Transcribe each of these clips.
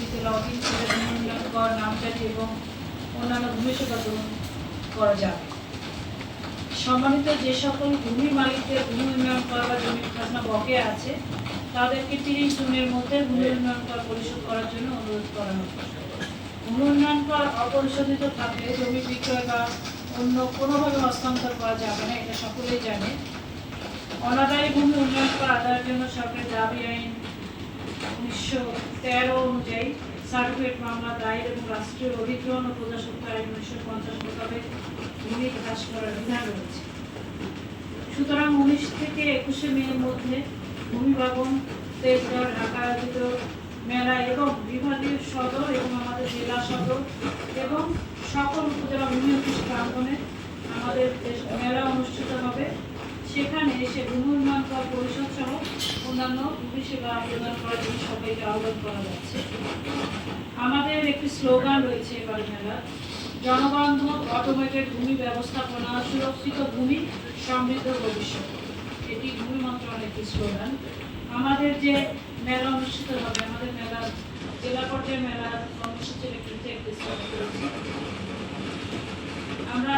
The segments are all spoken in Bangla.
পদ্ধতিতে লগ ইন করে ভূমি উন্নয়ন কর, নামজারি এবং অন্যান্য ভূমি সেবা গ্রহণ করা যাবে। সম্মানিত যে সকল ভূমি মালিকদের ভূমি উন্নয়ন কর বা জমির খাজনা বকেয়া আছে তাদেরকে 30 জুনের মধ্যে ভূমি উন্নয়ন কর পরিশোধ করার জন্য অনুরোধ করা হবে। ভূমি উন্নয়ন কর অপরিশোধিত থাকলে জমি বিক্রয় বা অন্য কোনোভাবে হস্তান্তর করা যাবে না, এটা সকলেই জানে। অনাদায়ী ভূমি উন্নয়ন কর আদায়ের জন্য সরকারের দাবি আইন 1913 অনুযায়ী সার্টিফিকেট মামলা দায়ের এবং রাষ্ট্রীয় অধিগ্রহণ ও প্রজাস্বত্ব আইন 1950 মোতাবেক ভূমি হ্রাস করার বিধান রয়েছে। সুতরাং 19 থেকে 21 মে এর মধ্যে ভূমি ভবন, তেজগাঁও, ঢাকা আয়োজিত মেলা এবং বিভাগীয় সদর এবং আমাদের জেলা সদর এবং সকল উপজেলা ভূমি অফিস প্রাঙ্গণে আমাদের মেলা অনুষ্ঠিত হবে। সেখানে এসে ভূমি উন্নয়ন কর পরিষদ সহ অন্যান্য ভূমি সেবা প্রদান করার জন্য সবাইকে আহ্বান করা যাচ্ছে। আমাদের একটি স্লোগান রয়েছে এবার মেলা, জনবান্ধব অটোমেটেড ভূমি ব্যবস্থাপনা, সুরক্ষিত ভূমি, সমৃদ্ধ ভবিষ্যৎ। এটি ভূমি মন্ত্রণালয়ের একটি স্লোগান। আমাদের যে মেলা অনুষ্ঠিত হবে, আমাদের মেলা জেলা পর্যায়ে মেলা কর্মসূচির একটি আমরা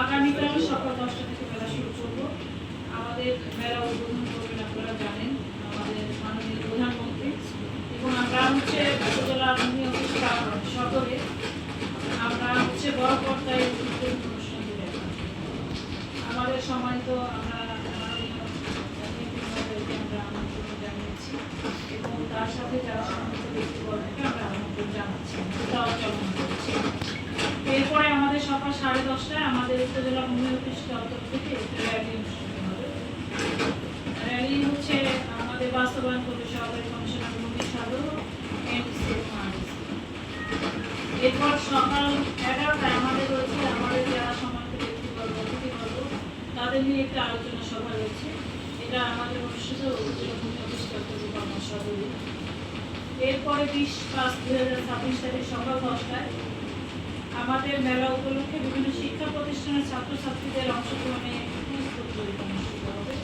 আগামীকাল সকাল 10টা থেকে মেলা শুরু করব। আমাদের মেলা উদ্বোধন করবেন আপনারা জানেন আমাদের মাননীয় প্রধানমন্ত্রী, এবং আমরা হচ্ছে উপজেলা ভূমি অফিস সদরে আমরা হচ্ছে বড় পর্দায় উদ্বোধন অনুষ্ঠান দেব। আমাদের সম্মানিত আমরা আমন্ত্রণ জানিয়েছি এবং তার সাথে যারা সম্মানিত ব্যক্তিবর্গকে আমরা আমন্ত্রণ জানাচ্ছি, চলমান করছি। এরপরে আমাদের সকাল 10:30টায় আমাদের উপজেলা ভূমি অফিস দপ্তর থেকে একটি র্যালি অনুষ্ঠিত হবে। র্যালি হচ্ছে আমাদের বাস্তবায়ন করবে সহকারী কমিশনার ভূমি সদর এনডিসি। এরপর সকাল 11টায় আমাদের রয়েছে আমাদের যারা সম্মানিত ব্যক্তিবর্গ অতিথিবর্গ তাদের নিয়ে একটা আলোচনা সভা রয়েছে। এটা আমাদের অনুষ্ঠিত উপজেলা ভূমি অফিস দপ্তর সদরে। এরপরে 20/5/2026 তারিখ সকাল 10টায় আমাদের মেলা উপলক্ষে বিভিন্ন শিক্ষা প্রতিষ্ঠানের ছাত্রছাত্রীদের অংশগ্রহণে কুইজ প্রতিযোগিতা অনুষ্ঠিত হবে।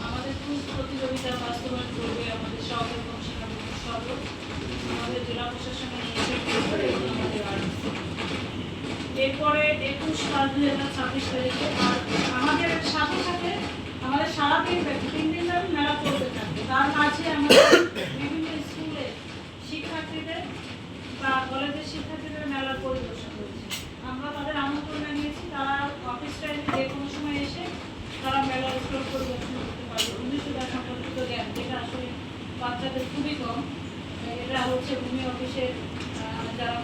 আমাদের কুইজ প্রতিযোগিতা বাস্তবায়ন করবে আমাদের সহকারী কমিশনার সদর, আমাদের জেলা প্রশাসনের এরপরে 21/5/2026 তারিখে আমাদের সাথে সাথে আমাদের সারাদিন 3 দিন ধরে মেলা চলতে থাকবে। তার মাঝে আমাদের বিভিন্ন স্কুলে শিক্ষার্থীদের বা কলেজের শিক্ষার্থীদের মেলার পরিদর্শন করেছে। আমরা তাদের আমন্ত্রণ জানিয়েছি, তারা অফিস টাইমে যে কোনো সময় এসে তারা মেলার স্টল পরিদর্শন করতে পারবে। ভূমি সেবা সম্পর্কিত জ্ঞান যেটা আসলে বাচ্চাদের খুবই কম, এটা হচ্ছে ভূমি অফিসের যারা